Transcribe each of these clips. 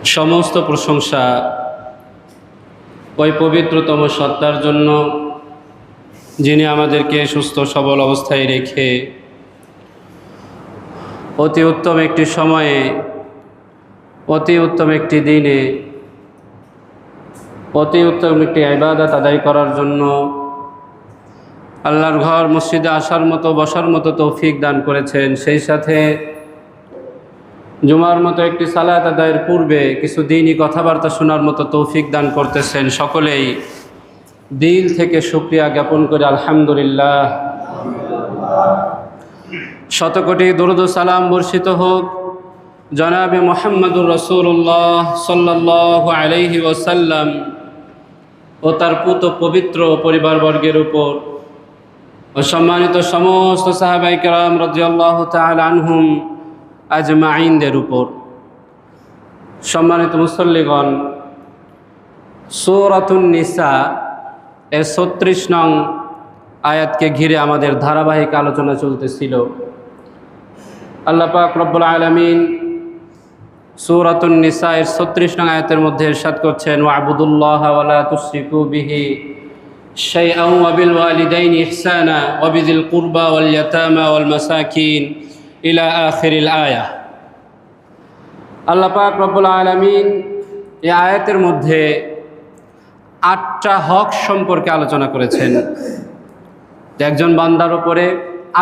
সমস্ত প্রশংসা ওই পবিত্রতম সত্তার জন্য, যিনি আমাদেরকে সুস্থ সবল অবস্থায় রেখে অতি উত্তম একটি সময়ে, অতি উত্তম একটি দিনে, অতি উত্তম একটি ইবাদত আদায় করার জন্য আল্লাহর ঘর মসজিদে আসার মতো, বসার মতো তৌফিক দান করেছেন। সেই সাথে জুমার মতো একটি সালাত আদায়ের পূর্বে কিছু দিনই কথাবার্তা শোনার মতো তৌফিক দান করতেছেন। সকলেই দিল থেকে শুকরিয়া জ্ঞাপন করে আলহামদুলিল্লাহ। শতকোটি দরুদ ও সালাম বর্ষিত হোক জনাবে মুহাম্মদুর রাসূলুল্লাহ সাল্লাল্লাহু আলাইহি ওয়াসাল্লাম ও তার পুত পবিত্র পরিবারবর্গের উপর ও সম্মানিত সমস্ত সাহাবায়ে কেরাম রাদিয়াল্লাহু তাআলা আনহুম আজমাইনদের উপর। সম্মানিত মুসল্লিগণ, সূরাতুন নিসা এর ৩৬ নং আয়াতকে ঘিরে আমাদের ধারাবাহিক আলোচনা চলতেছিল। আল্লাহ পাক রব্বুল আলামিন সূরাতুন নিসা এর ৩৬ নং আয়াতের মধ্যে ইরশাদ করছেন, ওয়া'বুদুল্লাহা ওয়া লা তুশরিকু বিহি শাইআন ওয়া বিল ওয়ালিদাইনি ইহসানা ওয়া বিযিল কুরবা ওয়াল ইয়াতামা ওয়াল মাসাকিন ইলা আখিরিল আয়াহ। আল্লাহ পাক রব্বুল আলামিন এই আয়াতের মধ্যে ৮টা হক সম্পর্কে আলোচনা করেছেন। একজন বান্দার উপরে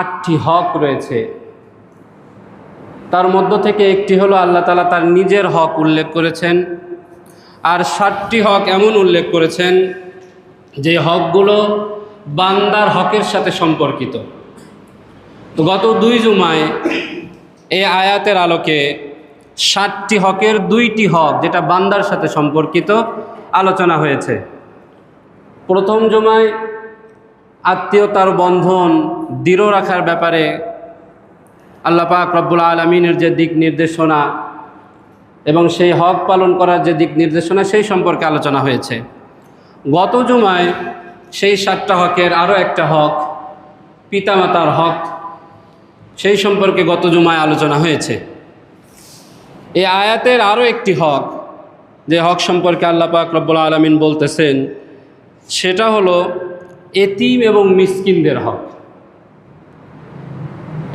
৮টি হক রয়েছে। তার মধ্য থেকে একটি হলো আল্লাহ তাআলা তার নিজের হক উল্লেখ করেছেন, আর ৭টি হক এমন উল্লেখ করেছেন যে হকগুলো বান্দার হকের সাথে সম্পর্কিত। তো গত ২ জুমায় এই আয়াতের আলোকে ৭টি হকের ২টি হক যেটা বান্দার সাথে সম্পর্কিত আলোচনা হয়েছে। প্রথম জুমায় আত্মীয়তার বন্ধন দৃঢ় রাখার ব্যাপারে আল্লাহ পাক রব্বুল আলামিনের যে দিক নির্দেশনা এবং সেই হক পালন করার যে দিক নির্দেশনা সেই সম্পর্কে আলোচনা হয়েছে। গত জুমায় সেই ৭টা হকের আরও একটা হক পিতামাতার হক, সেই সম্পর্কে গত জুমায় আলোচনা হয়েছে। এই আয়াতের আরও একটি হক, যে হক সম্পর্কে আল্লাহ পাক রব্বুল আলামিন বলতেছেন, সেটা হলো এতিম এবং মিসকিনদের হক।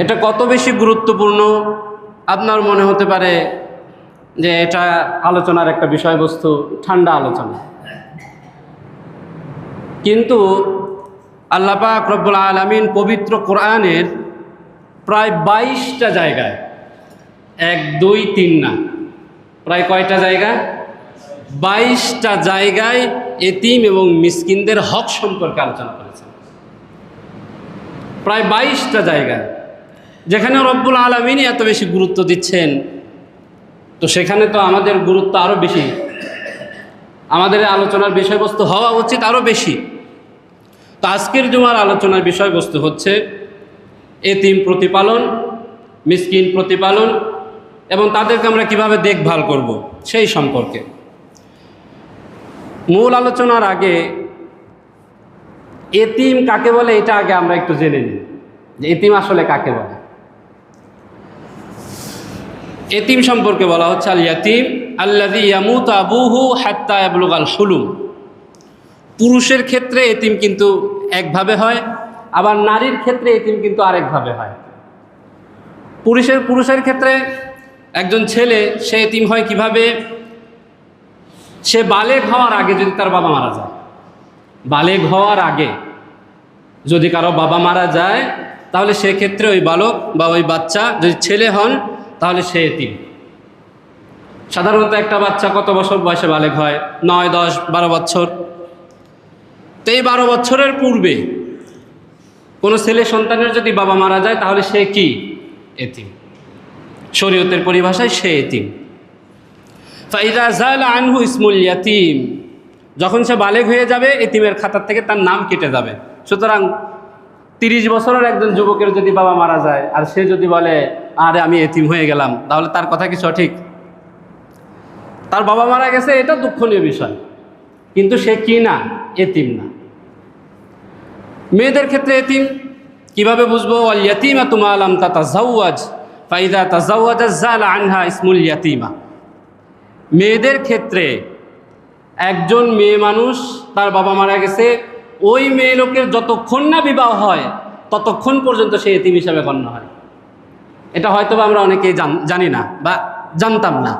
এটা কত বেশি গুরুত্বপূর্ণ আপনার মনে হতে পারে যে এটা আলোচনার একটা বিষয়বস্তু, ঠান্ডা আলোচনা, কিন্তু আল্লাহ পাক রব্বুল আলামিন পবিত্র কোরআনের প্রায় 22টা জায়গায়, ১, ২, ৩ না, প্রায় কয়টা জায়গা? 22টা জায়গায় এতিম এবং মিসকিনদের হক সম্পর্কে আলোচনা করেছেন। প্রায় 22টা জায়গায়, যেখানে রব্বুল আলামিন এত বেশি গুরুত্ব দিচ্ছেন, তো সেখানে তো আমাদের গুরুত্ব আরও বেশি, আমাদের আলোচনার বিষয়বস্তু হওয়া উচিত আরও বেশি। তো আজকের জুমার আলোচনার বিষয়বস্তু হচ্ছে এতিম প্রতিপালন, মিসকিন প্রতিপালন এবং তাদেরকে আমরা কিভাবে দেখভাল করব সেই সম্পর্কে। মূল আলোচনার আগে এতিম কাকে বলে এটা আগে আমরা একটু জেনে নিই, যে এতিম আসলে কাকে বলে। এতিম সম্পর্কে বলা হচ্ছে, আল ইয়াতিম আল্লাযী ইয়ামুতু আবুহু হাত্তা ইয়াবলুগাল হুলুম। পুরুষের ক্ষেত্রে এতিম কিন্তু একভাবে হয়, আবার নারীর ক্ষেত্রে এতিম কিন্তু আরেকভাবে হয়। পুরুষের ক্ষেত্রে একজন ছেলে সে এতিম হয় কিভাবে? সে বালেগ হওয়ার আগে যদি তার বাবা মারা যায়, বালেগ হওয়ার আগে যদি কারো বাবা মারা যায়, তাহলে সেক্ষেত্রে ওই বালক বা ওই বাচ্চা যদি ছেলে হন তাহলে সে এতিম। সাধারণত একটা বাচ্চা কত বছর বয়সে বালেগ হয়? 9, 10, 12 বছর। তো এই 12 বছরের পূর্বে কোনো ছেলে সন্তানের যদি বাবা মারা যায় তাহলে সে কি? এতিম। শরীয়তের পরিভাষায় সে এতিম। ফাইদা যালা আনহু ইসমুল ইয়াতিম, যখন সে বালেগ হয়ে যাবে এতিমের খাতার থেকে তার নাম কেটে যাবে। সুতরাং 30 বছরের একজন যুবকের যদি বাবা মারা যায় আর সে যদি বলে আরে আমি এতিম হয়ে গেলাম, তাহলে তার কথা কি সঠিক? তার বাবা মারা গেছে, এটা দুঃখনীয় বিষয়, কিন্তু সে কি না? এতিম না। মেয়েদের ক্ষেত্রে এতিম কিভাবে বুঝবো? ওয়াল ইয়াতিমাতু মা লাম তাতাযাওয়াজ ফাইদা তাযাওয়াজাত যালা আনহা ইসমুল ইয়াতিমা। মেয়েদের ক্ষেত্রে একজন মেয়ে মানুষ তার বাবা মারা গেছে, ওই মেয়ে লোকের যতক্ষণ না বিবাহ হয় ততক্ষণ পর্যন্ত সে এতিম হিসাবে গণ্য হয়। এটা হয়তো আমরা অনেকেই জানি না বা জানতাম না।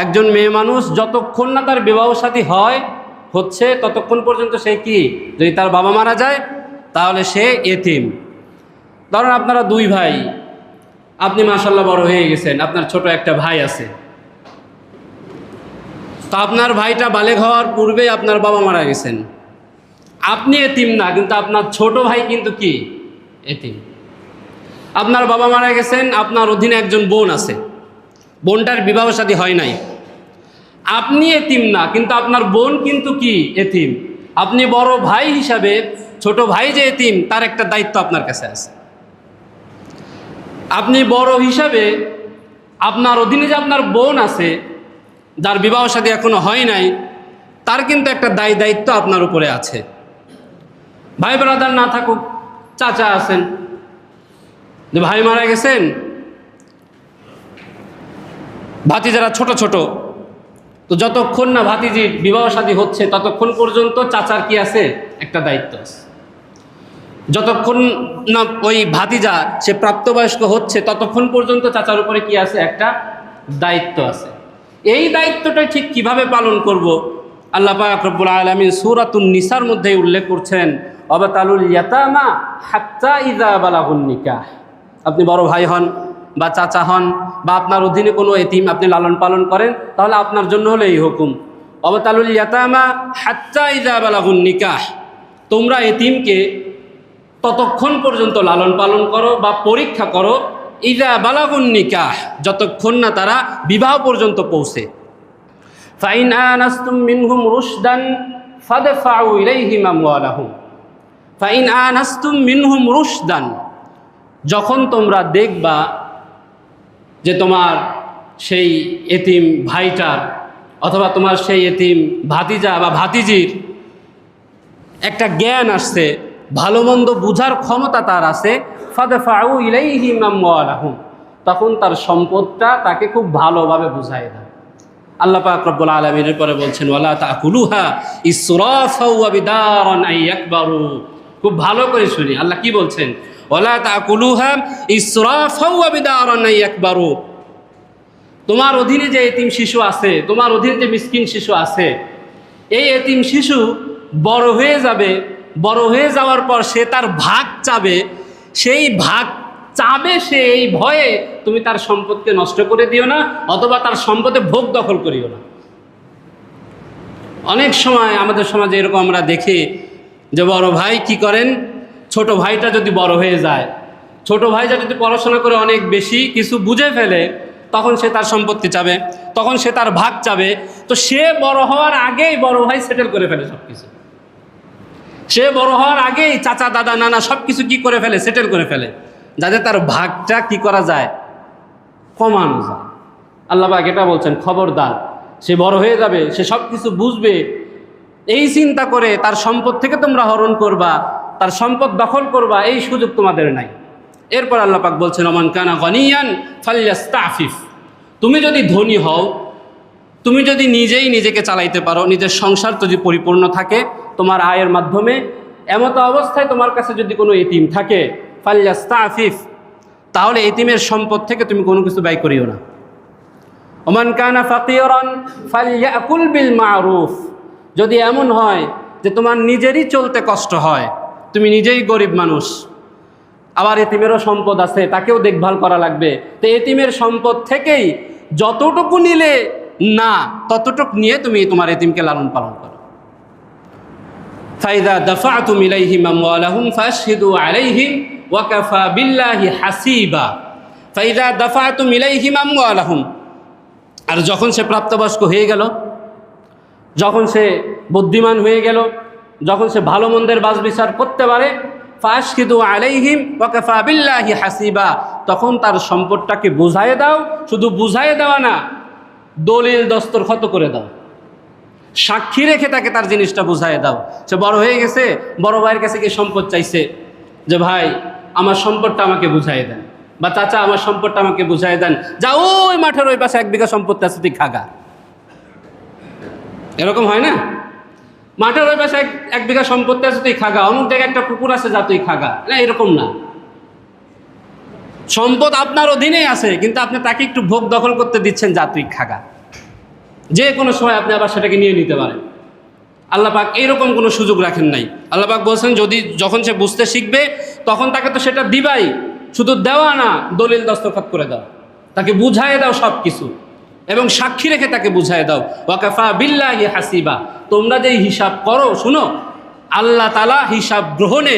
একজন মেয়ে মানুষ যতক্ষণ না তার বিবাহ সাথী হচ্ছে ততক্ষণ পর্যন্ত সে কি, যদি তার বাবা মারা যায় তাহলে সে এতিম। ধরুন আপনারা দুই ভাই, আপনি মাশাআল্লাহ বড় হয়ে গেছেন, আপনার ছোট একটা ভাই আছে, তো আপনার ভাইটা বালেগ হওয়ার পূর্বে আপনার বাবা মারা গেছেন। আপনি এতিম না, কিন্তু আপনার ছোট ভাই কিন্তু কি এতিম। আপনার বাবা মারা গেছেন, আপনার অধীনে একজন বোন আছে, বোনটার বিবাহ শাদী হয় নাই। আপনি এতিম না, কিন্তু আপনার বোন কিন্তু কি এতিম। আপনি বড় ভাই হিসাবে ছোট ভাই যে এতিম তার একটা দায়িত্ব আপনার কাছে আছে। আপনি বড় হিসাবে আপনার অধীনে যে আপনার বোন আছে যার বিবাহ শাদী এখনো হয় নাই, তার কিন্তু একটা দায়িত্ব আপনার উপরে আছে। ভাই ব্রাদার না থাকুক, চাচা আছেন, যে ভাই মারা গেছেন, ভাতিজারা ছোট ছোট, তো যতক্ষণ না ভাতিজির বিবাহ শাদী হচ্ছে ততক্ষণ পর্যন্ত চাচার কি আছে, একটা দায়িত্ব আছে। যতক্ষণ না ওই ভাতিজা সে প্রাপ্তবয়স্ক হচ্ছে ততক্ষণ পর্যন্ত চাচার উপরে কি আছে, একটা দায়িত্ব আছে। এই দায়িত্বটা ঠিক কিভাবে পালন করব, আল্লাহ পাক রব্বুল আলামিন সূরাতুন নিসার মধ্যে উল্লেখ করছেন, ওয়াবতালুল ইয়াতামা হাত্তা ইযা বালাগুন নিকাহ। আপনি বড় ভাই হন বা চাচা হন বা আপনার অধীনে কোনো এতিম আপনি লালন পালন করেন, তাহলে আপনার জন্য হলো এই হুকুম, ওয়াবতালুল ইয়াতামা হাত্তা ইযা বালাগুন নিকাহ। তোমরা এতিমকে ততক্ষণ পর্যন্ত লালন পালন করো বা পরীক্ষা করো, ইযা বালাগুন নিকাহ, যতক্ষণ না তারা বিবাহ পর্যন্ত পৌঁছে। ফাইন আনাস্তুম মিনহুম রুশদান ফাদফাউ ইলাইহিম আমওয়ালাহুম। ফাইন আনাস্তুম মিনহুম রুশদান, যখন তোমরা দেখবা যে তোমার সেই এতিম ভাইটার অথবা তোমার সেই এতিম ভাতিজা বা ভাতিজির একটা জ্ঞান আসছে, ভালো মন্দ বুঝার ক্ষমতা তার আছে, ফাদফাউ ইলাইহিম আমওয়ালাহুম, তখন তার সম্পদটা তাকে খুব ভালোভাবে বুঝায় দেয়। আল্লাহ পাক রব্বুল আলামিন এর পরে বলছেন, ওয়ালা তাকুলুহা ইসরাফা ওয়া বিদারান আইয়াকবারু। খুব ভালো করে শুনি, আল্লাহ কি বলছেন, ওয়ালা তাকুলুহা ইসরাফা ওয়া বিদারান আইয়াকবারু। তোমার অধীনে যে এতিম শিশু আছে, তোমার অধীনে যে মিসকিন শিশু আছে, এই এতিম শিশু বড় হয়ে যাবে, বড় হয়ে যাওয়ার পর সে তার ভাগ চাবে, সেই ভাগ চাবে সে এই ভয়ে তুমি তার সম্পদকে নষ্ট করে দিও না, অথবা তার সম্পদে ভোগ দখল করিও না। অনেক সময় আমাদের সমাজে এরকম আমরা দেখি যে বড় ভাই কি করেন, ছোট ভাইটা যদি বড় হয়ে যায়, ছোট ভাইটা যদি পড়াশোনা করে অনেক বেশি কিছু বুঝে ফেলে, তখন সে তার সম্পত্তি চাবে, তখন সে তার ভাগ চাবে। তো সে বড় হওয়ার আগেই বড় ভাই সেটেল করে ফেলে সব কিছু। সে বড় হওয়ার আগেই চাচা দাদা নানা সব কিছু কি করে ফেলে, সেটেল করে ফেলে, যাতে তার ভাগটা কি করা যায়, কমানো যায়। আল্লাহ পাক এটা বলছেন, খবরদার, সে বড় হয়ে যাবে, সে সব কিছু বুঝবে, এই চিন্তা করে তার সম্পদ থেকে তোমরা হরণ করবা, তার সম্পদ দখল করবা, এই সুযোগ তোমাদের নাই। এরপর আল্লাহ পাক বলছেন, ওমান কানা গনিয়ান ফালইস্তাফিফ। তুমি যদি ধনী হও, তুমি যদি নিজেই নিজেকে চালাইতে পারো, নিজের সংসার যদি পরিপূর্ণ থাকে তোমার আয়ের মাধ্যমে, এমতো অবস্থায় তোমার কাছে যদি কোনো এতিম থাকে, ফালইস্তাফিফ, তাহলে এতিমের সম্পদ থেকে তুমি কোনো কিছু ব্যয় করিও না। ওমান কানা ফাকিরান ফালইয়াকুল বিল মারুফ। যদি এমন হয় যে তোমার নিজেরই চলতে কষ্ট হয়, তুমি নিজেই গরিব মানুষ, আবার এতিমেরও সম্পদ আছে, তাকেও দেখভাল করা লাগবে, তো এতিমের সম্পদ থেকেই যতটুকু নিলে না ততটুকু নিয়ে তুমি তোমার এতিমকে লালন পালন করো। ফাইদা দাফাতুম ইলাইহিম আমওয়ালাহুম ফাশহিদু আলাইহিম ওয়া কাফা বিল্লাহি হাসিবা। ফাইদা দাফাতুম ইলাইহিম আমওয়ালাহুম, আর যখন সে প্রাপ্তবয়স্ক হয়ে গেল, যখন সে বুদ্ধিমান হয়ে গেল, যখন সে ভালো মন্দের বাছ বিচার করতে পারে, ফাশহিদু আলাইহিম ওয়া কাফা বিল্লাহি হাসিবা, তখন তার সম্পদটাকে বুঝায়ে দাও। শুধু বুঝায়ে দেওয়া না, দলিল দস্তরখত করে দাও, সাক্ষী রেখে তাকে তার জিনিসটা বুঝায়ে দাও। সে বড় হয়ে গেছে, বড় ভাইয়ের কাছে গিয়ে সম্পদ চাইছে, যে ভাই আমার সম্পদটা আমাকে বুঝাই দেন, বা চাচা আমার সম্পদটা আমাকে বুঝাই দেন, যা ওই মাঠের ওই পাশে 1 বিঘা সম্পত্তি আছে তুই খাগা। এরকম হয় না? মাঠের ওই পাশে এক বিঘা সম্পত্তি আছে, তুই খাগা, অমুক জায়গায় একটা পুকুর আছে, যা তুই খাগা, না এরকম না। সম্পদ আপনার অধীনেই আছে, কিন্তু আপনি তাকে একটু ভোগ দখল করতে দিচ্ছেন, যা তুই খাগা। যে কোনো সময় আপনি আবার সেটাকে নিয়ে নিতে পারেন। আল্লাহ পাক এইরকম কোনো সুযোগ রাখেন নাই। আল্লাহ পাক বলছেন যখন সে বুঝতে শিখবে তখন তাকে তো সেটা দিবাই, শুধু দেওয়া না, দলিল দস্তখত করে দাও, তাকে বুঝায় দাও সব কিছু, এবং সাক্ষী রেখে তাকে বুঝায় দাও। ওয়াকাফা বিল্লাহি হাসিবা, তোমরা যেই হিসাব করো, শুনো, আল্লাহ তাআলা হিসাব গ্রহণে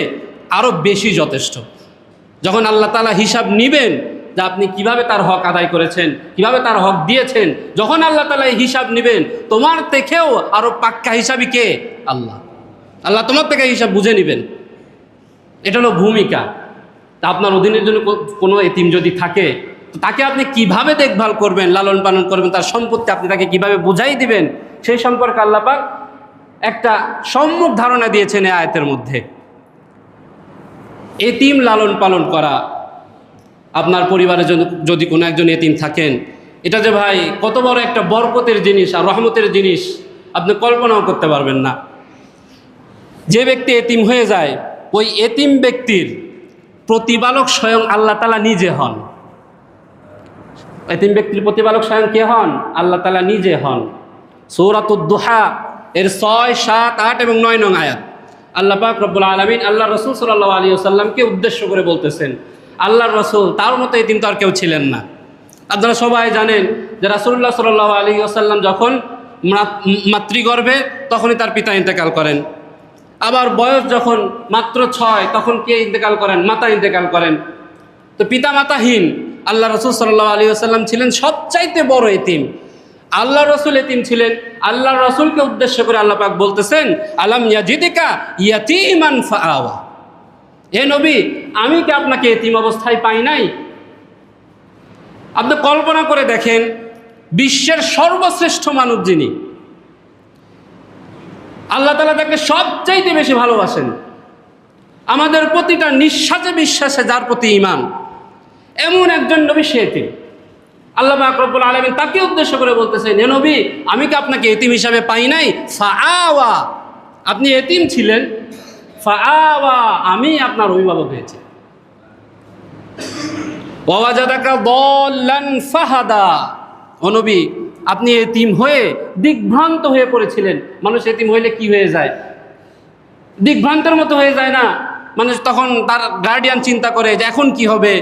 আরও বেশি যথেষ্ট। যখন আল্লাহ তাআলা হিসাব নিবেন যে আপনি কিভাবে তার হক আদায় করেছেন, কিভাবে তার হক দিয়েছেন, যখন আল্লাহ তাআলা এই হিসাব নেবেন, তোমার থেকেও আরো পাক্কা হিসাবই কে? আল্লাহ। আল্লাহ তোমার থেকে হিসাব বুঝে নেবেন। এটা হলো ভূমিকা। তা আপনার অধীনের জন্য কোনো এতিম যদি থাকে, তো তাকে আপনি কিভাবে দেখভাল করবেন, লালন পালন করবেন, তার সম্পত্তি আপনি তাকে কিভাবে বুঝাই দিবেন, সেই সম্পর্কে আল্লাহ পাক একটা সম্যক ধারণা দিয়েছেন এই আয়াতের মধ্যে। এতিম লালন পালন করা, আপনার পরিবারে যদি কোনো একজন এতিম থাকেন, এটা যে ভাই কত বড় একটা বরকতের জিনিস আর রহমতের জিনিস, আপনি কল্পনাও করতে পারবেন না। যে ব্যক্তি এতিম হয়ে যায়, ওই এতিম ব্যক্তির প্রতিপালক স্বয়ং আল্লাহ তাআলা নিজে হন। এতিম ব্যক্তির প্রতিপালক স্বয়ং কে হন? আল্লাহ তাআলা নিজে হন। সূরাতুদ দুহা এর 6, 7, 8 এবং 9 নং আয়াত আল্লাহ পাক রব্বুল আলামিন আল্লাহ রাসূল সাল্লাল্লাহু আলাইহি ওয়াসাল্লামকে উদ্দেশ্য করে বলতেছেন, আল্লাহর রাসূল তার মতো এতিম তো আর কেউ ছিলেন না। আপনারা সবাই জানেন যে রাসূলুল্লাহ সাল্লাল্লাহু আলাইহি ওয়াসাল্লাম যখন মাতৃগর্ভে, তখনই তার পিতা ইন্তেকাল করেন। আবার বয়স যখন মাত্র 6, তখন কে ইন্তেকাল করেন? মাতা ইন্তেকাল করেন। তো পিতা মাতাহীন আল্লাহ রাসূল সাল্লাল্লাহু আলাইহি ওয়াসাল্লাম ছিলেন সবচাইতে বড় এতিম। আল্লাহ রাসূল এতিম ছিলেন। আল্লাহ রাসূলকে উদ্দেশ্য করে আল্লাহ পাক বলতেছেন, আলাম ইয়াজিদিকা ইয়াতীমান ফাআওয়া, হে নবী, আমি কি আপনাকে এতিম অবস্থায় পাই নাই? আপনি কল্পনা করে দেখেন, বিশ্বের সর্বশ্রেষ্ঠ মানব যিনি, আল্লাহ তাআলা তাকে সবচাইতে বেশি ভালোবাসেন। আমাদের প্রতিটা নিঃশ্বাসে বিশ্বাসে যার প্রতি ঈমান, এমন একজন নবী সে এতিম। আল্লাহ পাক রব্বুল আলামিন তাকে উদ্দেশ্য করে বলতেছেন, হে নবী, আমি কি আপনাকে এতিম হিসাবে পাই নাই? ফাআওয়া, আপনি এতিম ছিলেন, ফাআওয়া, আমি আপনার অভিভাবক হয়েছি। ওয়াজাদাকা দাল্লান ফাহাদা, ও নবী, আপনি এতিম হয়ে দিগ্ভ্রান্ত হয়ে পড়েছিলেন। মানুষ এতিম হইলে কি হয়ে যায়? দিগ্ভ্রান্তের মতো হয়ে যায় না? মানুষ তখন তার গার্ডিয়ান চিন্তা করে যে এখন কি হবে,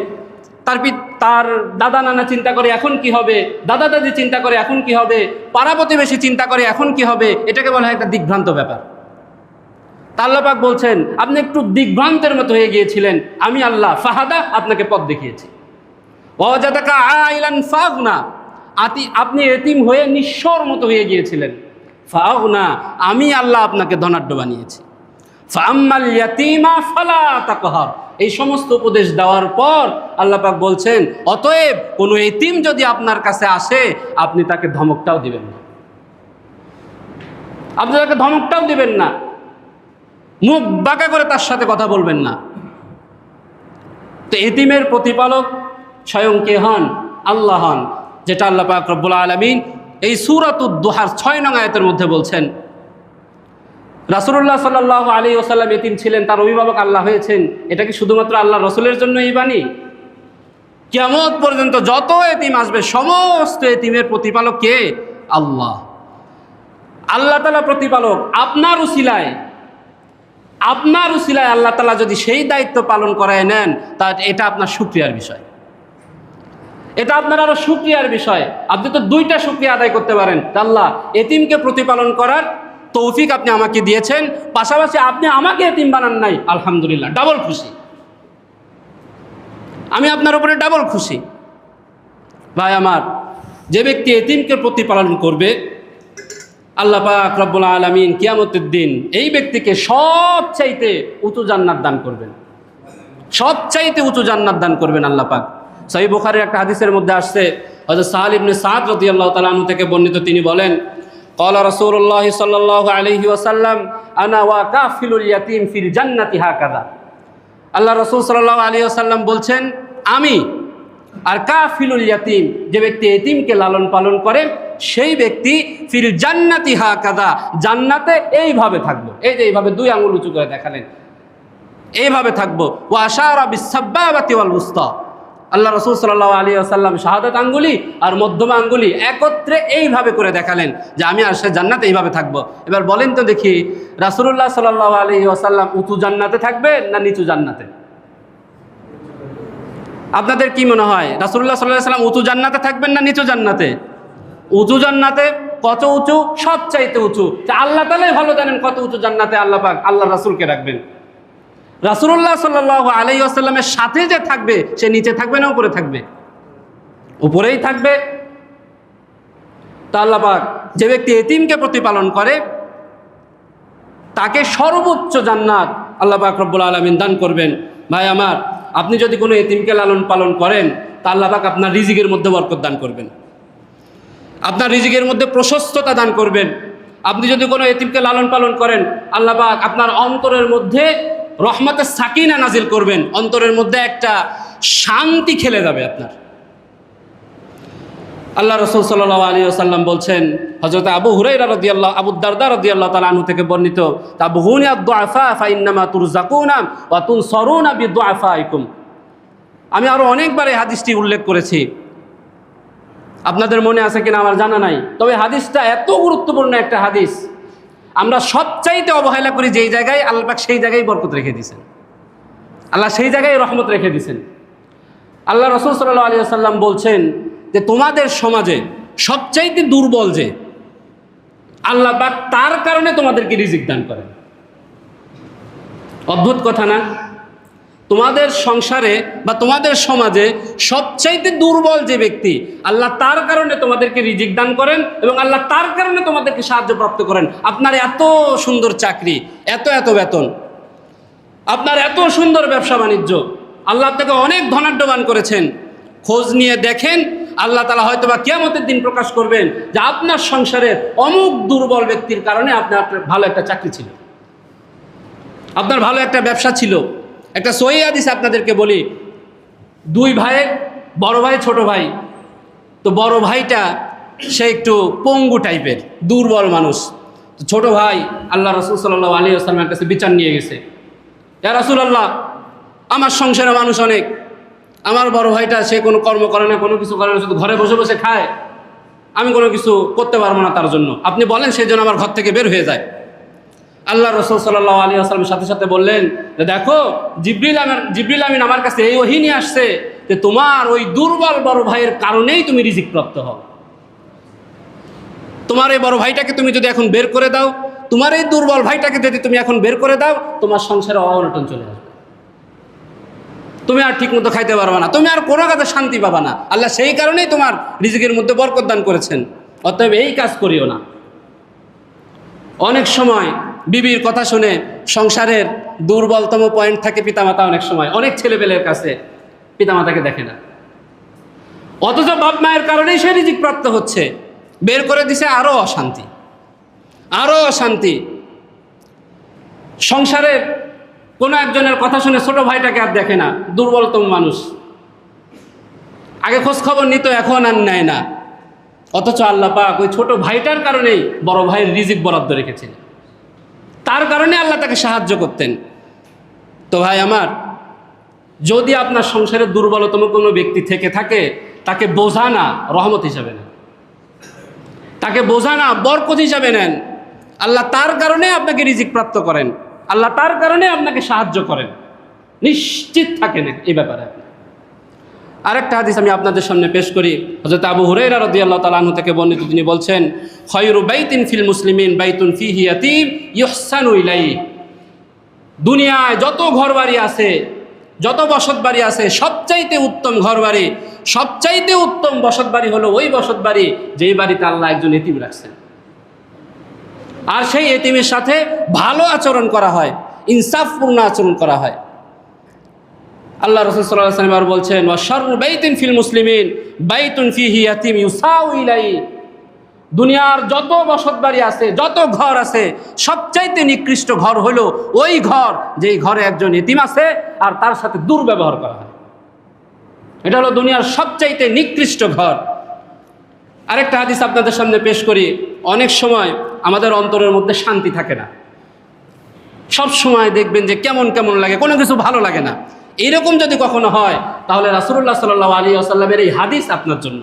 তার দাদা নানা চিন্তা করে এখন কি হবে, দাদা দাদি চিন্তা করে এখন কি হবে, পাড়া প্রতিবেশী চিন্তা করে এখন কি হবে। এটাকে বলা হয় একটা দিগ্ভ্রান্ত ব্যাপার। তা আল্লাহ পাক বলছেন, আপনি একটু দিগ্ভ্রান্তের মতো হয়ে গিয়েছিলেন, আমি আল্লাহ ফাহাদা আপনাকে পথ দেখিয়েছি। ওয়াজাদাকা আইলান ফাগনা, আপনি এতিম হয়ে নিঃস্বর মতো হয়ে গিয়েছিলেন, ফাগনা, আমি আল্লাহ আপনাকে ধনাঢ্য বানিয়েছি। ফাআম্মাল ইয়াতীমা ফালা তাকহার, এই সমস্ত উপদেশ দেওয়ার পর আল্লাহ পাক বলছেন, অতএব কোনো এতিম যদি আপনার কাছে আসে, আপনি তাকে ধমকটাও দিবেন না, আপনি তাকে ধমকটাও দিবেন না, মুখ বাঁকা করে তার সাথে কথা বলবেন না। তো এতিমের প্রতিপালক স্বয়ং কে হন? আল্লাহ হন, যেটা আল্লাহ পাক রব্বুল আলামিন এই সূরাতুদ দুহার 6 নং আয়াতের মধ্যে বলছেন। রাসূলুল্লাহ সাল্লাল্লাহু আলাইহি ওয়াসাল্লাম এতিম ছিলেন, তার অভিভাবক আল্লাহ হয়েছেন। এটা কি শুধুমাত্র আল্লাহ রাসূলের জন্য এই বাণী? কিয়ামত পর্যন্ত যত এতিম আসবে, সমস্ত এতিমের প্রতিপালক কে? আল্লাহ। আল্লাহ তাআলা প্রতিপালক। আপনার উসিলায় আল্লাহ তাআলা যদি সেই দায়িত্ব পালন করায় নেন, তা এটা আপনার শুকরিয়ার বিষয়, এটা আপনার আরো শুকরিয়ার বিষয়। আপনি তো 2টা শুকরিয়া আদায় করতে পারেন। আল্লাহ, এতিমকে প্রতিপালন করার তৌফিক আপনি আমাকে দিয়েছেন, পাশাপাশি আপনি আমাকে এতিম বানান নাই, আলহামদুলিল্লাহ, ডাবল খুশি, আমি আপনার উপরে ডাবল খুশি। ভাই আমার, যে ব্যক্তি এতিমকে প্রতিপালন করবে, আল্লাহ পাক রব্বুল আলামিন কিয়ামতের দিন এই ব্যক্তিকে সবচাইতে উঁচু জান্নাত দান করবেন, সবচাইতে উঁচু জান্নাত দান করবেন আল্লাহ পাক। সহিহ বুখারীর একটা হাদিসের মধ্যে আসছে, হযরত সাহাল ইবনে সাদ রাদিয়াল্লাহু তাআলা আনহু থেকে বর্ণিত, তিনি বলেন, ক্বালা রাসূলুল্লাহ সাল্লাল্লাহু আলাইহি ওয়াসাল্লাম, আনা ওয়া কাফিলুল ইয়াতীম ফিল জান্নাতি হাকাযা। আল্লাহ রাসূল সাল্লাল্লাহু আলাইহি ওয়াসাল্লাম বলছেন, আমি আর কাফিলুল ইয়াতিম, যে ব্যক্তি এতিমকে লালন পালন করে, সেই ব্যক্তি ফিল জান্নাতি হাকাযা, জান্নাতে এইভাবে থাকবো। এই যে এইভাবে দুই আঙুল উঁচু করে দেখালেন, এইভাবে থাকবো। ওয়া আশারা বিস-সাব্বাবাতি ওয়াল উসতা, আল্লাহ রাসূল সাল্লাল্লাহু আলাইহি ওয়াসাল্লাম শাহাদাত আঙ্গুলি আর মধ্যমা আঙ্গুলি একত্রে এইভাবে করে দেখালেন যে আমি আর সে জান্নাতে এইভাবে থাকবো। এবার বলেন তো দেখি, রাসূলুল্লাহ সাল্লাল্লাহু আলাইহি ওয়াসাল্লাম উঁচু জান্নাতে থাকবে না নিচু জান্নাতে? আপনাদের কি মনে হয়, রাসূলুল্লাহ সাল্লাল্লাহু আলাইহি ওয়াসাল্লাম উঁচু জান্নাতে থাকবেন না নিচু জান্নাতে? উঁচু জান্নাতে। কত উঁচু? সবচাইতে উঁচু। আল্লাহ তাআলাই ভালো জানেন কত উঁচু জান্নাতে আল্লাহ পাক আল্লাহর রাসূলকে রাখবেন। রাসূলুল্লাহ সাল্লাল্লাহু আলাইহি ওয়াসাল্লামের সাথে যে থাকবে, সে নিচে থাকবে না উপরে থাকবে? উপরেই থাকবে। তা আল্লাহ পাক যে ব্যক্তি এতিমকে প্রতিপালন করে তাকে সর্বোচ্চ জান্নাত আল্লাহ পাক রব্বুল আলামিন দান করবেন। ভাই আমার, আপনি যদি কোনো এতিমকে লালন পালন করেন, তা আল্লাহ পাক আপনার রিজিকের মধ্যে বরকত দান করবেন, আপনার রিজিকের মধ্যে প্রশস্ততা দান করবেন। আপনি যদি কোনো এতিমকে লালন পালন করেন, আল্লাহ পাক আপনার অন্তরের মধ্যে রহমতের সাকিনা নাজিল করবেন, অন্তরের মধ্যে একটা শান্তি খেলে যাবে আপনার। আল্লাহ রাসূল সাল্লাল্লাহু আলাইহি ওয়াসাল্লাম বলছেন, হযরত আবু হুরায়রা রাদিয়াল্লাহু আবু দারদা রাদিয়াল্লাহু তাআলা আনহু থেকে বর্ণিত, তাবগুনা আদ-দুআফা ফা ইন্নামা তুরযাকুনা ওয়া তুনসারুনা বিদুআফাইকুম। আমি আরো অনেকবার এই হাদিসটি উল্লেখ করেছি, আপনাদের মনে আছে কিনা আমার জানা নাই, তবে হাদিসটা এত গুরুত্বপূর্ণ একটা হাদিস, আমরা সবচাইতে অবহেলা করি যেই জায়গায়, আল্লাহ পাক সেই জায়গায় বরকত রেখে দিয়েছেন, আল্লাহ সেই জায়গায় রহমত রেখে দিয়েছেন। আল্লাহ রাসূল সাল্লাল্লাহু আলাইহি ওয়াসাল্লাম বলছেন যে তোমাদের সমাজে সবচাইতে দুর্বল যে, আল্লাহ পাক তার কারণে তোমাদেরকে রিজিক দান করেন। অদ্ভুত কথা না? তোমাদের সংসারে বা তোমাদের সমাজে সবচাইতে দুর্বল যে ব্যক্তি, আল্লাহ তার কারণে তোমাদেরকে রিজিক দান করেন এবং আল্লাহ তার কারণে তোমাদেরকে সাহায্য প্রাপ্ত করেন। আপনার এত সুন্দর চাকরি, এত এত বেতন, আপনার এত সুন্দর ব্যবসা বাণিজ্য, আল্লাহ আপনাকে অনেক ধনাঢ্যবান করেছেন। খোঁজ নিয়ে দেখেন, আল্লাহ তাআলা হয়তো বা কিয়ামতের দিন প্রকাশ করবেন যে আপনার সংসারের অমুক দুর্বল ব্যক্তির কারণে আপনার ভালো একটা চাকরি ছিল, আপনার ভালো একটা ব্যবসা ছিল। একটা সহিহ হাদিস আপনাদেরকে বলি, দুই ভাইয়ের, বড় ভাই ছোট ভাই, তো বড় ভাইটা সে একটু পঙ্গু টাইপের, দুর্বল মানুষ। তো ছোট ভাই আল্লাহ রাসূল সাল্লাল্লাহু আলাইহি ওয়াসাল্লামের কাছে বিচার নিয়ে গেছে, ইয়া রাসূলুল্লাহ, আমার সংসারে মানুষ অনেক, আমার বড় ভাইটা সে কোনো কর্ম করে না, কোনো কিছু করে না, শুধু ঘরে বসে বসে খায়, আমি কোনো কিছু করতে পারবো না তার জন্য, আপনি বলেন সেই জন্য আমার ঘর থেকে বের হয়ে যায়। আল্লাহ রাসূল সাল্লাল্লাহু আলাইহি ওয়াসাল্লামের সাথে সাথে বললেন যে দেখো, জিবরিল আমিন আমার কাছে এই ওহী নিয়ে আসছে যে তোমার ওই দুর্বল বড় ভাইয়ের কারণেই তুমি রিজিক প্রাপ্ত হও। তোমার এই বড় ভাইটাকে তুমি যদি এখন বের করে দাও, তোমার এই দুর্বল ভাইটাকে যদি তুমি এখন বের করে দাও, তোমার সংসারে অনটন চলে আসবে, তুমি আর ঠিক মতো খাইতে পারবে না, তুমি আর কোনো কাজে শান্তি পাবা না। আল্লাহ সেই কারণেই তোমার রিজিকের মধ্যে বরকত দান করেছেন। অতএব এই কাজ করিও না। অনেক সময় বিবির কথা শুনে সংসারের দুর্বলতম পয়েন্ট থাকে পিতামাতা, অনেক সময় অনেক ছেলেপেলের কাছে পিতামাতাকে দেখে না, অথচ বাপ মায়ের কারণেই সে রিজিক প্রাপ্ত হচ্ছে, বের করে দিছে, আরো অশান্তি, আরো অশান্তি। সংসারের কোনো একজনের কথা শুনে ছোট ভাইটাকে আর দেখে না, দুর্বলতম মানুষ, আগে খোঁজ খবর নিত, এখন আর নেয় না। অথচ আল্লাহ পাক ওই ছোট ভাইটার কারণেই বড় ভাইয়ের রিজিক বরাদ্দ রেখেছেন, তার কারণে আল্লাহ তাকে সাহায্য করতেন। তো ভাই আমার, যদি আপনার সংসারে দুর্বলতম কোনো ব্যক্তি থেকে থাকে, তাকে বোঝা না রহমত হিসাবে নেন, তাকে বোঝা না বরকত হিসাবে নেন। আল্লাহ তার কারণে আপনাকে রিজিক প্রাপ্ত করেন, আল্লাহ তার কারণে আপনাকে সাহায্য করেন, নিশ্চিত থাকেন এই ব্যাপারে। আরেকটা হাদিস আমি আপনাদের সামনে পেশ করি, হযরত আবু হুরায়রা রাদিয়াল্লাহু তাআলা আনহু থেকে বর্ণিত। তিনি বলছেন, খায়রু বাইতিন ফিল মুসলিমিন বাইতুন ফিহি ইয়াতীম ইহসানু ইলাইহি। দুনিয়ায় যত ঘরবাড়ি আছে, যত বসতবাড়ি আছে, সবচাইতে উত্তম ঘরবাড়ি, সবচাইতে উত্তম বসতবাড়ি হলো ওই বসতবাড়ি যেই বাড়িতে আল্লাহ একজন এতিম রাখছেন, আর সেই এতিমের সাথে ভালো আচরণ করা হয়, ইনসাফপূর্ণ আচরণ করা হয়। আল্লাহ রাসূল সাল্লাল্লাহু আলাইহি ওয়াসাল্লাম বলছেন, ওয়া শাররু বাইতিন ফিল মুসলিমিন বাইতুন ফিহি ইয়াতীম ইউসাউ ইলাইহি। দুনিয়ার যত বসতবাড়ি আছে, যত ঘর আছে, সবচাইতে নিকৃষ্ট ঘর হলো ওই ঘর যেই ঘরে একজন এতিম আছে আর তার সাথে দুর্ব্যবহার করা হয়। এটা হলো দুনিয়ার সবচাইতে নিকৃষ্ট ঘর। আরেকটা হাদিস আপনাদের সামনে পেশ করি। অনেক সময় আমাদের অন্তরের মধ্যে শান্তি থাকে না, সব সময় দেখবেন যে কেমন কেমন লাগে, কোনো কিছু ভালো লাগে না। এইরকম যদি কখনো হয় তাহলে রাসূলুল্লাহ সাল্লাল্লাহু আলাইহি ওয়াসাল্লামের এই হাদিস আপনার জন্য।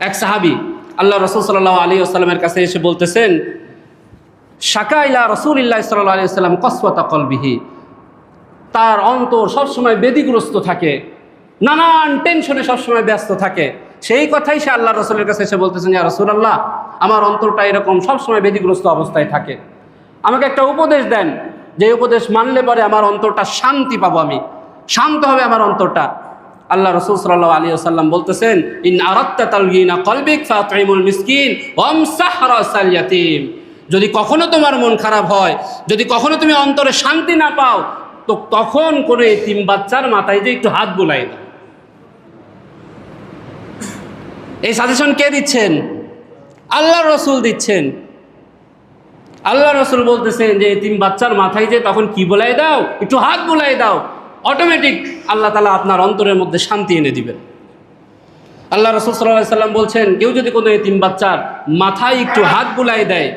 এক সাহাবী আল্লাহ রাসূল সাল্লাল্লাহু আলাইহি ওয়াসাল্লামের কাছে এসে বলতেছেন, শাকা ইলা রাসূলিল্লাহ সাল্লাল্লাহু আলাইহি ওয়াসাল্লাম কসওয়াতা কলবিহি, তার অন্তর সবসময় বেদিগ্রস্ত থাকে, নানান টেনশনে সবসময় ব্যস্ত থাকে। সেই কথাই সে আল্লাহ রসুলের কাছে এসে বলতেছেন, ইয়া রাসূলুল্লাহ, আমার অন্তরটা এরকম সবসময় বেদিগ্রস্ত অবস্থায় থাকে, আমাকে একটা উপদেশ দেন, যে উপদেশ মানলে পরে আমার অন্তরটা শান্তি পাবো, আমি শান্ত হবে আমার অন্তরটা। আল্লাহ রসুল সাল্লাল্লাহু আলাইহি ওয়াসাল্লাম বলতেছেন, ইন আরাদতা তালগিনা কলবিক ফাতঈমুল মিসকিন ওয়ামসাহ রাসাল ইয়াতীম, যদি কখনো তোমার মন খারাপ হয়, যদি কখনো তুমি অন্তরে শান্তি না পাও, তো তখন কোনো এতিম বাচ্চার মাথায় যে একটু হাত বুলাই দাও। এই সাজেশন কে দিচ্ছেন? আল্লাহ রসুল দিচ্ছেন। আল্লাহ রসুল বলতেছেন যে এতিম বাচ্চার মাথায় যে তখন কি বুলাই দাও, একটু হাত বুলাই দাও, অটোমেটিক আল্লাহ তাআলা আপনার অন্তরের মধ্যে শান্তি এনে দিবেন। আল্লাহ রসুল সাল্লাল্লাহু আলাইহি ওয়াসাল্লাম বলছেন, কেউ যদি কোনো এতিম বাচ্চার মাথায় একটু হাত বুলাই দেয়,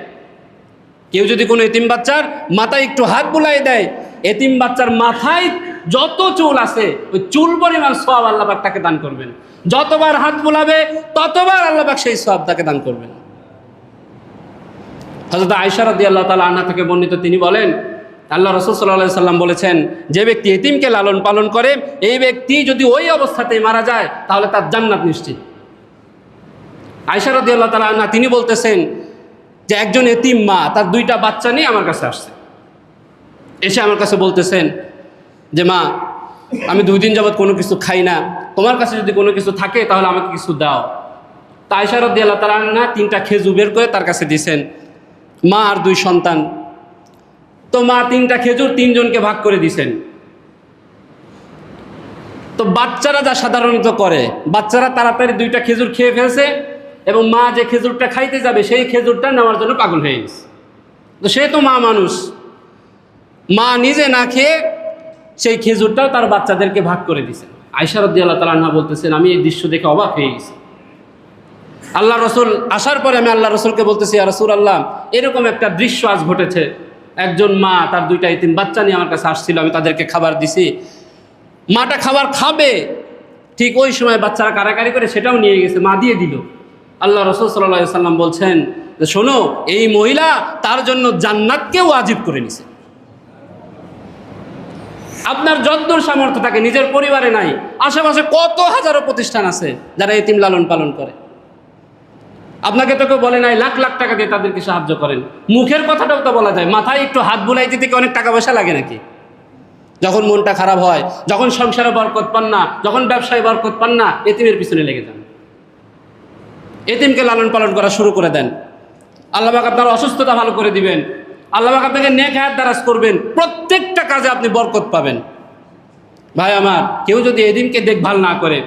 কেউ যদি কোনো এতিম বাচ্চার মাথায় একটু হাত বুলাই দেয়, এতিম বাচ্চার মাথায় যত চুল আছে ওই চুল পরিমাণ সওয়াব আল্লাহ পাক তাকে দান করবেন। যতবার হাত বুলাবে ততবার আল্লাহ পাক সেই সওয়াব তাকে দান করবেন। হযরত আয়েশা রাদিয়াল্লাহু তাআলা আনহা থেকে বর্ণিত, তিনি বলেন, আল্লাহ রাসূল সাল্লাল্লাহু আলাইহি সাল্লাম বলেছেন, যে ব্যক্তি এতিমকে লালন পালন করে, এই ব্যক্তি যদি ওই অবস্থাতেই মারা যায় তাহলে তার জান্নাত নিশ্চিত। আয়েশা রাদিয়াল্লাহু তাআলা আনহা তিনি বলতেছেন যে একজন এতিম মা তার 2টা বাচ্চা নিয়ে আমার কাছে আসছে, এসে আমার কাছে বলতেছেন যে মা, আমি 2 দিন যাবত কোনো কিছু খাই না, তোমার কাছে যদি কোনো কিছু থাকে তাহলে আমাকে কিছু দাও। তা আয়েশা রাদিয়াল্লাহু তাআলা আনহা 3টা খেজুর বের করে তার কাছে দিয়েছেন। মা আর 2 সন্তান, তো মা 3টা খেজুর 3 জনকে ভাগ করে দিয়েছেন। তো বাচ্চারা যা সাধারণত করে, বাচ্চারা তাড়াতাড়ি 2টা খেজুর খেয়ে ফেলছে এবং মা যে খেজুরটা খাইতে যাবে সেই খেজুরটা নেওয়ার জন্য পাগল হয়ে গেছে। তো সে তো মা মানুষ, মা নিজে না খেয়ে সেই খেজুরটাও তার বাচ্চাদেরকে ভাগ করে দিয়েছেন। আয়েশা রাদিয়াল্লাহু তাআলা আনহা বলতেছেন, আমি এই দৃশ্য দেখে অবাক হয়ে গেছি। আল্লাহ রসুল আসার পরে আমি আল্লাহ রসুলকে বলতেছি, ইয়া রাসূলুল্লাহ, এরকম একটা দৃশ্য আজ ঘটেছে। একজন মা তার 2টা এতিম বাচ্চা নিয়ে আমার কাছে আসছিল, আমি তাদেরকে খাবার দিছি, মাটা খাবার খাবে, ঠিক ওই সময় বাচ্চারা কারাকারি করে সেটাও নিয়ে গেছে, মা দিয়ে দিল। আল্লাহ রসুল সাল্লাল্লাহু আলাইহি সাল্লাম বলছেন যে শোনো, এই মহিলা তার জন্য জান্নাতকেও ওয়াজিব করে নিছে। আপনার যদ্দূর সামর্থ্য থাকে, নিজের পরিবারে নাই, আশেপাশে কত হাজারো প্রতিষ্ঠান আছে যারা এতিম লালন পালন করে। আপনাকে তো কেউ বলে নাই লাখ লাখ টাকা দিয়ে তাদেরকে সাহায্য করেন, মুখের কথাটাও তো বলা যায়, মাথায় একটু হাত বুলাই দিতে কি অনেক টাকা পয়সা লাগে নাকি? যখন মনটা খারাপ হয়, যখন সংসারে বরকত পান না, যখন ব্যবসায় বরকত পান না, এতিমের পিছনে লেগে যান, এতিমকে লালন পালন করা শুরু করে দেন। আল্লাহ পাক আপনার অসুস্থতা ভালো করে দিবেন, আল্লাহ পাক আপনাকে নেক হায়াত দারাজ করবেন, প্রত্যেকটা কাজে আপনি বরকত পাবেন। ভাই আমার, কেউ যদি এতিমকে দেখভাল না করে,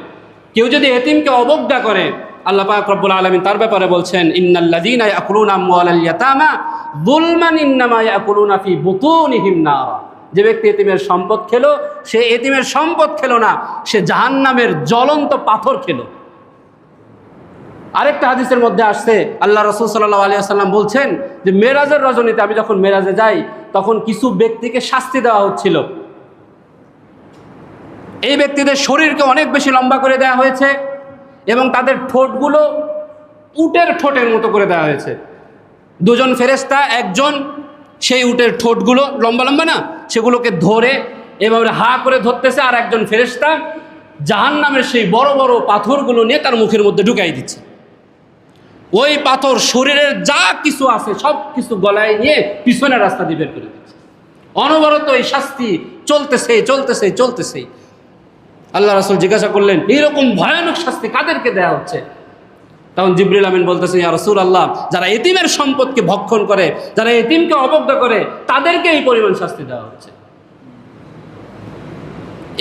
কেউ যদি এতিমকে অবজ্ঞা করে, আল্লাহ পাক রব্বুল আলামিন তার ব্যাপারে বলছেন, ইন্নাল্লাযীনা ইয়াকুলুনা আমওয়ালাল ইয়াতামা যুলমান ইন্নামা ইয়াকুলুনা ফি বুতুনিহিম নারা, যে ব্যক্তি এতিমের সম্পদ খেলো, সে এতিমের সম্পদ খেলো না, সে জাহান্নামের জ্বলন্ত পাথর খেলো। আরেকটা হাদিসের মধ্যে আসছে, আল্লাহ রাসূল সাল্লাল্লাহু আলাইহি ওয়াসাল্লাম বলছেন যে মেরাজের রজনীতে আমি যখন মেরাজে যাই তখন কিছু ব্যক্তিকে শাস্তি দেওয়া হচ্ছিল। এই ব্যক্তিদের শরীরকে অনেক বেশি লম্বা করে দেওয়া হয়েছে এবং তাদের ঠোঁটগুলো উটের ঠোঁটের মতো করে দেওয়া হয়েছে। 2 জন ফেরেশতা, একজন সেই উটের ঠোঁটগুলো লম্বা লম্বা না, সেগুলোকে ধরে এভাবে হা করে ধরতেছে, আর একজন ফেরেশতা জাহান্নামের সেই বড় বড় পাথরগুলো নিয়ে তার মুখের মধ্যে ঢুকাই দিচ্ছে। ওই পাথর শরীরের যা কিছু আছে সব কিছু গলায় নিয়ে পিছনের রাস্তা দিয়ে বের করে দিচ্ছে। অনবরত এই শাস্তি চলতেছে চলতেছে চলতেছে। আল্লাহ রাসূল জিজ্ঞাসা করলেন, এইরকম ভয়ানক শাস্তি কাদেরকে দেওয়া হচ্ছে? তখন জিবরিল আমিন বলতেছে, ইয়া রাসূলুল্লাহ, যারা এতিমের সম্পদকে ভক্ষণ করে, যারা এতিমকে অবজ্ঞা করে, তাদেরকে এই পরিমাণ শাস্তি দেওয়া হচ্ছে।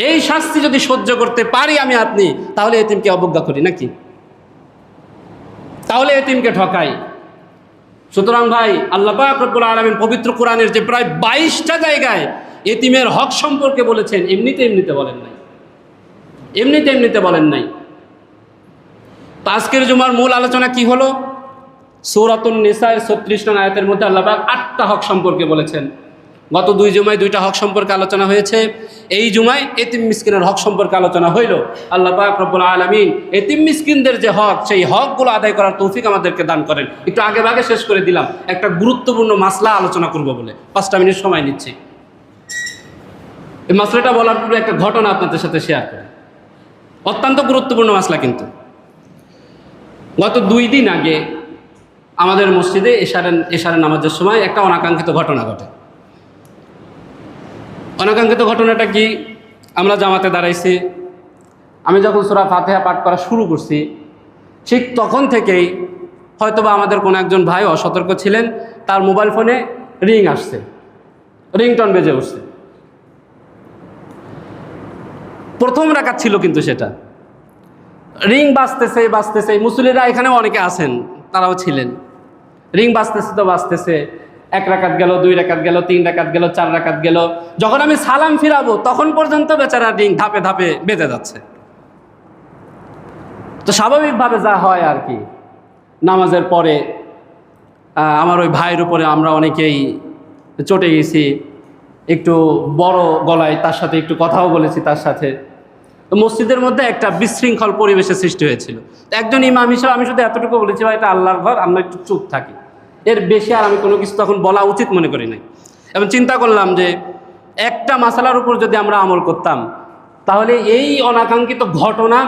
এই শাস্তি যদি সহ্য করতে পারি আমি আপনি, তাহলে এতিমকে অবজ্ঞা করি নাকি? তাহলে এতিমকে ঠকাই। সুতরাং ভাই, আল্লাহ পাক রব্বুল আলামিন পবিত্র কোরআনের যে প্রায় 22টা জায়গায় এতিমের হক সম্পর্কে বলেছেন, এমনিতে বলেন নাই। এমনিতে বলেন নাই। তো আজকের জুমার মূল আলোচনা কি হলো? সূরাতুন নিসার 36 নং আয়াতের মধ্যে আল্লাহ পাক 8টা হক সম্পর্কে বলেছেন। গত 2 জুমায় 2টা হক সম্পর্কে আলোচনা হয়েছে, এই জুমায় এতিম মিসকিনের হক সম্পর্কে আলোচনা হইল। আল্লাহ পাক রব্বুল আলামিন এতিম মিসকিনদের যে হক, সেই হকগুলো আদায় করার তৌফিক আমাদেরকে দান করেন। একটু আগে শেষ করে দিলাম, একটা গুরুত্বপূর্ণ মাসলা আলোচনা করব বলে 5টা মিনিট সময় নিচ্ছি। এই মাসলাটা বলার পূর্বে একটা ঘটনা আপনাদের সাথে শেয়ার করি, অত্যন্ত গুরুত্বপূর্ণ মাসলা। কিন্তু গত 2 দিন আগে আমাদের মসজিদে এশারের নামাজের সময় একটা অনাকাঙ্ক্ষিত ঘটনা ঘটে। অনাকাঙ্ক্ষিত ঘটনাটা কি? আমরা জামাতে দাঁড়াইছি, আমি যখন সূরা ফাতিহা পাঠ করা শুরু করছি, ঠিক তখন থেকেই হয়তোবা আমাদের কোনো একজন ভাই অসতর্ক ছিলেন, তার মোবাইল ফোনে রিং আসছে, রিংটন বেজে উঠছে। প্রথম রাকাত ছিল কিন্তু সেটা, রিং বাজতেছে। মুসল্লিরা এখানেও অনেকে আছেন, তারাও ছিলেন। রিং বাজতেছে, 1 রাকাত গেল, 2 রাকাত গেল, 3 রাকাত গেল, 4 রাকাত গেল। যখন আমি সালাম ফিরাবো তখন পর্যন্ত বেচারা রিং ধাপে ধাপে বেজে যাচ্ছে। তো স্বাভাবিকভাবে যা হয় আর কি, নামাজের পরে আমার ওই ভাইয়ের উপরে আমরা অনেকেই চটে গেছি, একটু বড় গলায় তার সাথে একটু কথাও বলেছি তার সাথে। তো মসজিদের মধ্যে একটা বিশৃঙ্খল পরিবেশের সৃষ্টি হয়েছিল। তো একজন ইমাম হিসেবে আমি শুধু এতটুকু বলেছি, ভাই এটা আল্লাহর ঘর, আমরা একটু চুপ থাকি, এর বেশি আর আমি কোনো কিছু তখন বলা উচিত মনে করি নাই। এবং চিন্তা করলাম যে একটা মাসালার উপর যদি আমরা আমল করতাম, তাহলে এই অনাকাঙ্ক্ষিত ঘটনা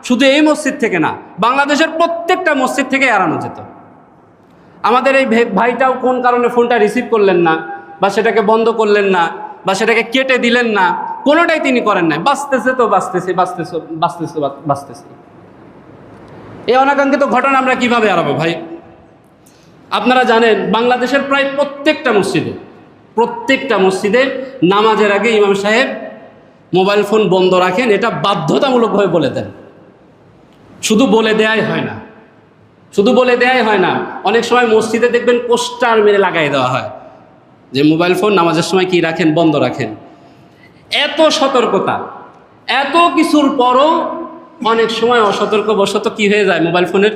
শুধু এই মসজিদ থেকে না, বাংলাদেশের প্রত্যেকটা মসজিদ থেকে এড়ানো যেত। আমাদের এই ভাইটাও কোন কারণে ফোনটা রিসিভ করলেন না, বা সেটাকে বন্ধ করলেন না, বা সেটাকে কেটে দিলেন না, কোনোটাই তিনি করেন নাই। বাঁচতেছে। এই অনাকাঙ্ক্ষিত ঘটনা আমরা কিভাবে এড়াবো ভাই? আপনারা জানেন, বাংলাদেশের প্রায় প্রত্যেকটা মসজিদে নামাজের আগে ইমাম সাহেব মোবাইল ফোন বন্ধ রাখেন, এটা বাধ্যতামূলকভাবে বলে দেন। শুধু বলে দেয়াই হয় না, অনেক সময় মসজিদে দেখবেন পোস্টার মেরে লাগাই দেওয়া হয় যে মোবাইল ফোন নামাজের সময় কি রাখেন, বন্ধ রাখেন। এত সতর্কতা, এত কিছুর পরও অনেক সময় অসতর্কবশত কি হয়ে যায়, মোবাইল ফোনের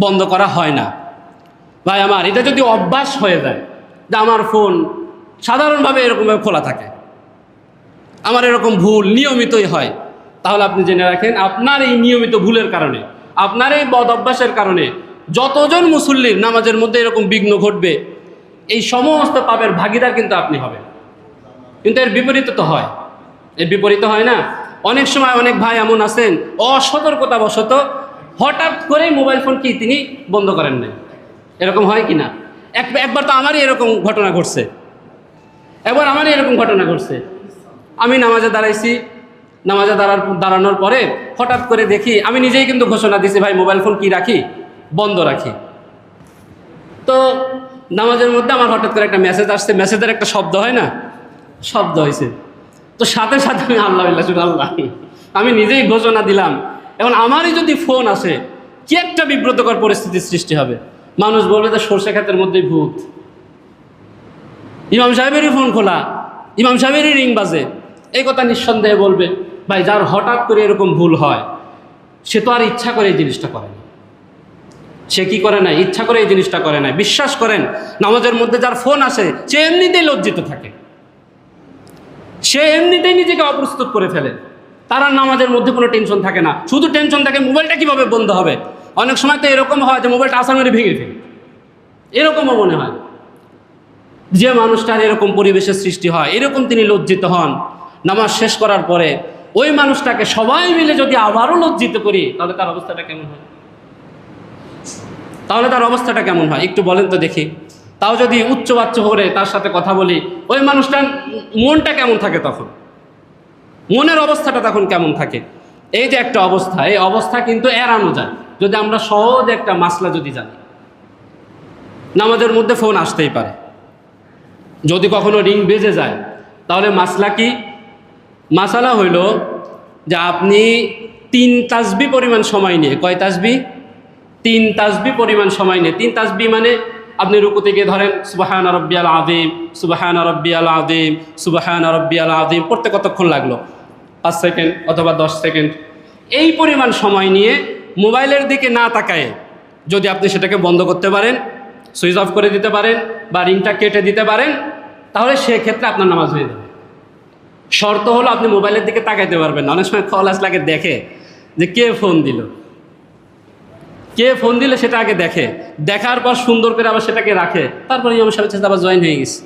বন্ধ করা হয় না। ভাই আমার, এটা যদি অভ্যাস হয়ে যায় যে আমার ফোন সাধারণভাবে এরকমভাবে খোলা থাকে, আমার এরকম ভুল নিয়মিতই হয়, তাহলে আপনি জেনে রাখেন আপনার এই নিয়মিত ভুলের কারণে, আপনার এই বদ অভ্যাসের কারণে যতজন মুসল্লির নামাজের মধ্যে এরকম বিঘ্ন ঘটবে, এই সমস্ত পাপের ভাগীদার কিন্তু আপনি হবেন। কিন্তু এর বিপরীত তো হয়, না? অনেক সময় অনেক ভাই এমন আছেন, অসতর্কতাবশত হঠাৎ করে মোবাইল ফোন কি তিনি বন্ধ করেন নাই। এরকম হয় কি না? একবার তো আমারই এরকম ঘটনা ঘটছে। আমি নামাজে দাঁড়াইছি, দাঁড়ানোর পরে হঠাৎ করে দেখি, আমি নিজেই কিন্তু ঘোষণা দিছি, ভাই মোবাইল ফোন কি রাখি, বন্ধ রাখি। তো নামাজের মধ্যে আমার হঠাৎ করে একটা মেসেজ আসছে, মেসেজের একটা শব্দ হয় না, শব্দ হয়েছে। তো সাথে আমি আল্লাহ, আমি নিজেই ঘোষণা দিলাম। এখন আমারই যদি ফোন আসে, কি একটা বিব্রতকর পরিস্থিতির সৃষ্টি হবে। মানুষ বলবে যে সরষে ক্ষেতের মধ্যেই ভূত, ইমাম সাহেবেরই ফোন খোলা, ইমাম সাহেবেরই রিং বাজে, এই কথা নিঃসন্দেহে বলবে। ভাই, যার হঠাৎ করে এরকম ভুল হয়, সে তো আর ইচ্ছা করে এই জিনিসটা করে না। সে কি করে না, ইচ্ছা করে এই জিনিসটা করে না। বিশ্বাস করেন, নামাজের মধ্যে যার ফোন আসে, সে এমনিতেই লজ্জিত থাকে, সে এমনিতেই নিজেকে অপ্রস্তুত করে ফেলে। তার আর নামাজের মধ্যে কোনো টেনশন থাকে না, শুধু টেনশন থাকে মোবাইলটা কিভাবে বন্ধ হবে। অনেক সময় তো এরকম হয় যে মোবাইলটা আসার মেরে ভেঙে ফেলে, এরকমও মনে হয়। যে মানুষটার এরকম পরিবেশের সৃষ্টি হয়, এরকম তিনি লজ্জিত হন, নামাজ শেষ করার পরে ওই মানুষটাকে সবাই মিলে যদি আবারও লজ্জিত করি, তাহলে তার অবস্থাটা কেমন হয়? একটু বলেন তো দেখি। তাও যদি উচ্চবাচ্য করে তার সাথে কথা বলি, ওই মানুষটার মনটা কেমন থাকে তখন, মনের অবস্থাটা তখন কেমন থাকে? এই যে একটা অবস্থা, এই অবস্থা কিন্তু এড়ানো যায় যদি আমরা সহজ একটা মাসলা যদি জানি। নামাজের মধ্যে ফোন আসতেই পারে, যদি কখনো রিং বেজে যায়, তাহলে মাসলা কি? মাসালা হইল যে আপনি 3 তাসবিহ পরিমাণ সময় নিয়ে, কয় তাসবিহ? 3 তাসবিহ পরিমাণ সময় নিয়ে। 3 তাসবিহ মানে আপনি রুকুতে গিয়ে ধরেন সুবহান রাব্বিয়াল আযীম, সুবহান রাব্বিয়াল আযীম, সুবহান রাব্বিয়াল আযীম পড়তে কতক্ষণ লাগলো? 5 সেকেন্ড অথবা 10 সেকেন্ড। এই পরিমাণ সময় নিয়ে মোবাইলের দিকে না তাকায় যদি আপনি সেটাকে বন্ধ করতে পারেন, সুইচ অফ করে দিতে পারেন বা রিংটা কেটে দিতে পারেন, তাহলে সেক্ষেত্রে আপনার নামাজ হয়ে যাবে। শর্ত হলো আপনি মোবাইলের দিকে তাকাইতে পারবেন না। অনেক সময় কল আসলে আগে দেখে যে কে ফোন দিল, কে ফোন দিলে সেটা আগে দেখে, দেখার পর সুন্দর করে আবার সেটাকে রাখে, তারপরে ইমাম সাহেবের সাথে আবার জয়েন হয়ে গেছে,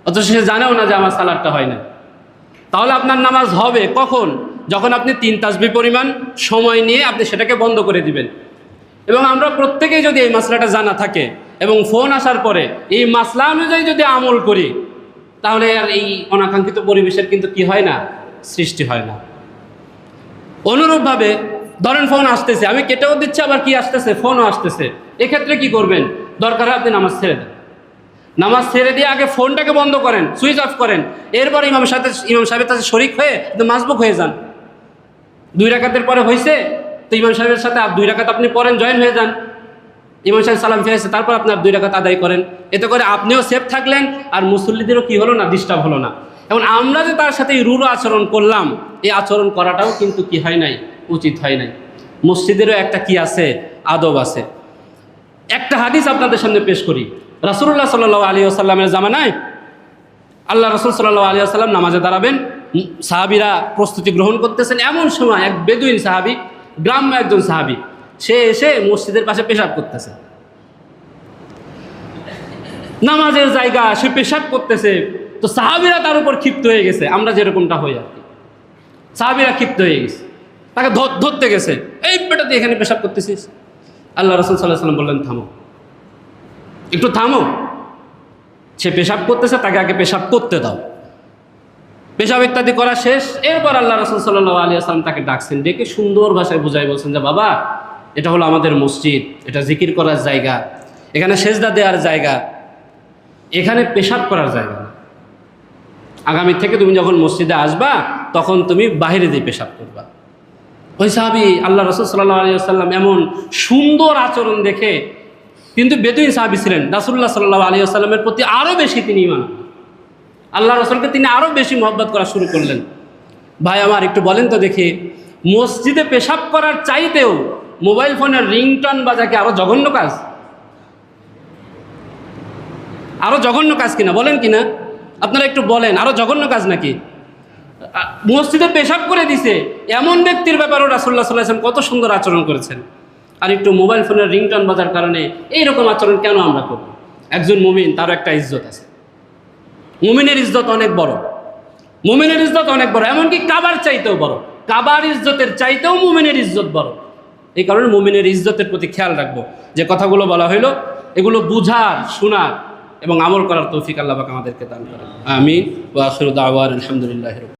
অথচ সে জানেও না যে আমার সালাদটা হয় না। তাহলে আপনার নামাজ হবে কখন? যখন আপনি 3 তাসবিহ পরিমাণ সময় নিয়ে আপনি সেটাকে বন্ধ করে দিবেন। এবং আমরা প্রত্যেকেই যদি এই মাসলাটা জানা থাকে এবং ফোন আসার পরে এই মাসলা অনুযায়ী যদি আমল করি, তাহলে আর এই অনাকাঙ্ক্ষিত পরিবেশের কিন্তু কি হয় না, সৃষ্টি হয় না। অনুরূপভাবে ধরেন ফোন আসতেছে, আমি কেটেও দিচ্ছি, আবার কি আসতেছে, ফোনও আসতেছে, এক্ষেত্রে কি করবেন? দরকার হয় আপনি নামাজ ছেড়ে দেন। নামাজ ছেড়ে দিয়ে আগে ফোনটাকে বন্ধ করেন, সুইচ অফ করেন, এরপর ইমাম সাহেবের সাথে শরিক হয়ে মাসবুক হয়ে যান। 2 রাকাতের পরে হয়েছে তো ইমাম সাহেবের সাথে 2 রাকাত আপনি পড়েন, জয়েন হয়ে যান। ইমাম সাহেব সালাম ফিরেছে, তারপর আপনি 2 রাকাত আদায় করেন। এতে করে আপনিও সেফ থাকলেন আর মুসল্লিদেরও কি হলো না, ডিস্টার্ব হলো না। এবং আমরা যে তার সাথে রূঢ় আচরণ করলাম, এই আচরণ করাটাও কিন্তু কি হয় নাই, উচিত হয় নাই। মসজিদেরও একটা কি আছে, আদব আছে। একটা হাদিস আপনাদের সামনে পেশ করি। রাসূলুল্লাহ সাল্লাল্লাহু আলাইহি ওয়াসাল্লামের জামানায় আল্লাহ রাসূল সাল্লাল্লাহু আলাইহি ওয়াসাল্লাম নামাজে দাঁড়াবেন, সাহাবীরা প্রস্তুতি গ্রহণ করতেছেন। এমন সময় এক বেদুইন সাহাবী, গ্রাম্য একজন সাহাবী, সে এসে মসজিদের পাশে পেশাব করতেছে। নামাজের জায়গা, সে পেশাব করতেছে, তো সাহাবীরা তার উপর ক্ষিপ্ত হয়ে গেছে। আমরা যেরকমটা হই আর কি, সাহাবীরা ক্ষিপ্ত হয়ে গেছে, তাকে ধরতে গেছে, এই বেটা তুই এখানে পেশাব করতেছিস। আল্লাহ রাসূল সাল্লাল্লাহু আলাইহি ওয়াসাল্লাম বললেন, থামো, একটু থামো। সে পেশাব করতেছে, তাকে আগে পেশাব করতে দাও। পেশাব ইত্যাদি করা শেষ, এরপর আল্লাহ রাসূল সাল্লাল্লাহু আলাইহি ওয়াসাল্লাম তাকে ডাকছেন, ডেকে সুন্দর ভাষায় বুঝাই বলছেন যে বাবা, এটা হলো আমাদের মসজিদ, এটা জিকির করার জায়গা, এখানে সেজদা দেওয়ার জায়গা, এখানে পেশাব করার জায়গা না। আগামী থেকে তুমি যখন মসজিদে আসবা তখন তুমি বাইরে দিয়ে পেশাব করবা। ওই সাহাবী আল্লাহ রাসূল সাল্লাল্লাহু আলাইহি ওয়াসাল্লাম এমন সুন্দর আচরণ দেখে, কিন্তু বেদুইন সাহাবী ছিলেন, রাসূলুল্লাহ সাল্লাল্লাহু আলাইহি ওয়াসাল্লামের প্রতি আরও বেশি তিনি ঈমান, আল্লাহ রাসূলকে তিনি আরও বেশি মহব্বত করা শুরু করলেন। ভাই আমার, একটু বলেন তো দেখি, মসজিদে পেশাব করার চাইতেও মোবাইল ফোনের রিংটন বাজা কি আরও জঘন্য কাজ? আরও জঘন্য কাজ কিনা, বলেন কিনা আপনারা একটু বলেন, আরও জঘন্য কাজ নাকি? মসজিদে পেশাব করে দিছে এমন ব্যক্তির ব্যাপারেও রাসূলুল্লাহ সাল্লাল্লাহু আলাইহি ওয়াসাল্লাম কত সুন্দর আচরণ করেছেন। আর একটু মোবাইল ফোনের রিংটন বাজার কারণে এইরকম আচরণ কেন আমরা করব? একজন মুমিন, তারও একটা ইজ্জত আছে। মুমিনের ইজ্জত অনেক বড়, মুমিনের ইজ্জত অনেক বড়, এমনকি কাবার চাইতেও বড়। কাবার ইজ্জতের চাইতেও মুমিনের ইজ্জত বড়। এই কারণে মুমিনের ইজ্জতের প্রতি খেয়াল রাখবো। যে কথাগুলো বলা হইলো, এগুলো বুঝার, শোনার এবং আমল করার তৌফিক আল্লাহ পাক আমাদেরকে দান করেন। আমিন। ওয়া আখিরু দাওয়ানা আলহামদুলিল্লাহি।